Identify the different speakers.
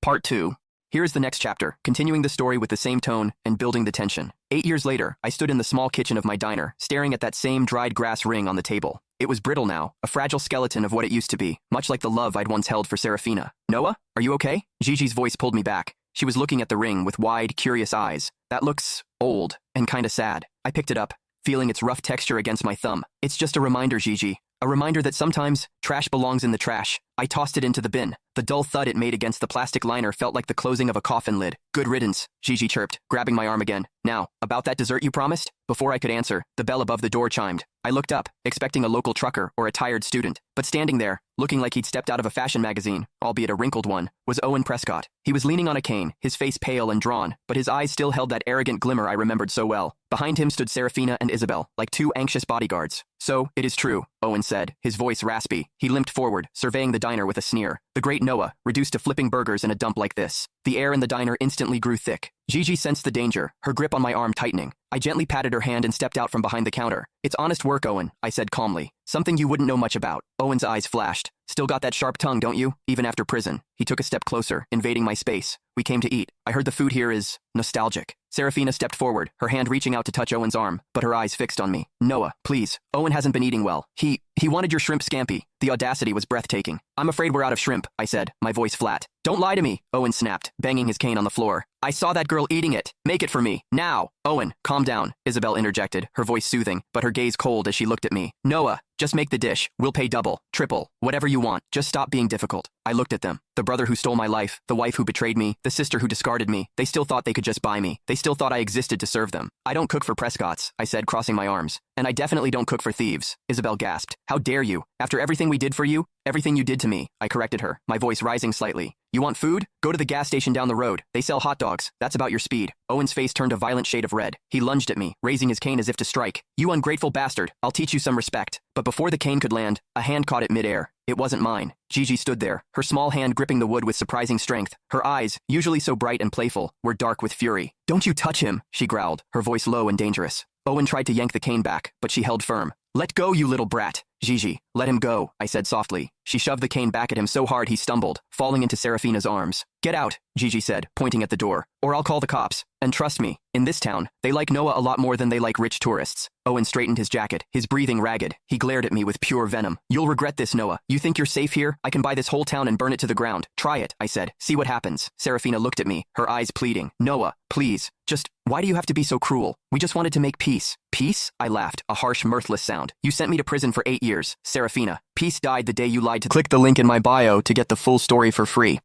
Speaker 1: Part 2. Here is the next chapter, continuing the story with the same tone and building the tension. 8 years later, I stood in the small kitchen of my diner, staring at that same dried grass ring on the table. It was brittle now, a fragile skeleton of what it used to be, much like the love I'd once held for Serafina. Noah, are you okay? Gigi's voice pulled me back. She was looking at the ring with wide, curious eyes. That looks old and kinda sad. I picked it up, feeling its rough texture against my thumb. It's just a reminder, Gigi. A reminder that sometimes trash belongs in the trash. I tossed it into the bin. The dull thud it made against the plastic liner felt like the closing of a coffin lid. Good riddance, Gigi chirped, grabbing my arm again. Now, about that dessert you promised? Before I could answer, the bell above the door chimed. I looked up, expecting a local trucker or a tired student. But standing there, looking like he'd stepped out of a fashion magazine, albeit a wrinkled one, was Owen Prescott. He was leaning on a cane, his face pale and drawn, but his eyes still held that arrogant glimmer I remembered so well. Behind him stood Serafina and Isabel, like two anxious bodyguards. So, it is true, Owen said, his voice raspy. He limped forward, surveying the diner with a sneer. The great Noah, reduced to flipping burgers in a dump like this. The air in the diner instantly grew thick. Gigi sensed the danger, her grip on my arm tightening. I gently patted her hand and stepped out from behind the counter. It's honest work, Owen, I said calmly. Something you wouldn't know much about. Owen's eyes flashed. Still got that sharp tongue, don't you? Even after prison. He took a step closer, invading my space. We came to eat. I heard the food here is nostalgic. Serafina stepped forward, her hand reaching out to touch Owen's arm, but her eyes fixed on me. Noah, please. Owen hasn't been eating well. He wanted your shrimp scampi. The audacity was breathtaking. I'm afraid we're out of shrimp, I said, my voice flat. Don't lie to me, Owen snapped, banging his cane on the floor. I saw that girl eating it. Make it for me. Now. Owen, calm down, Isabel interjected, her voice soothing, but her gaze cold as she looked at me. Noah, just make the dish. We'll pay double, triple, whatever you want. Just stop being difficult. I looked at them. The brother who stole my life, the wife who betrayed me, the sister who discarded me. They still thought they could just buy me. They still thought I existed to serve them. I don't cook for Prescotts, I said, crossing my arms. And I definitely don't cook for thieves, Isabel gasped. How dare you? After everything we did for you? Everything you did to me, I corrected her, my voice rising slightly. You want food? Go to the gas station down the road. They sell hot dogs. That's about your speed. Owen's face turned a violent shade of red. He lunged at me, raising his cane as if to strike. You ungrateful bastard. I'll teach you some respect. But before the cane could land, a hand caught it midair. It wasn't mine. Gigi stood there, her small hand gripping the wood with surprising strength. Her eyes, usually so bright and playful, were dark with fury. Don't you touch him, she growled, her voice low and dangerous. Owen tried to yank the cane back, but she held firm. Let go, you little brat. Gigi, let him go, I said softly. She shoved the cane back at him so hard he stumbled, falling into Serafina's arms. Get out, Gigi said, pointing at the door, or I'll call the cops. And trust me, in this town, they like Noah a lot more than they like rich tourists. Owen straightened his jacket, his breathing ragged. He glared at me with pure venom. You'll regret this, Noah. You think you're safe here? I can buy this whole town and burn it to the ground. Try it, I said. See what happens. Serafina looked at me, her eyes pleading. Noah, please. Just, why do you have to be so cruel? We just wanted to make peace. Peace? I laughed, a harsh, mirthless sound. You sent me to prison for 8 years. Serafina, peace died the day you lied to— Click the link in my bio to get the full story for free.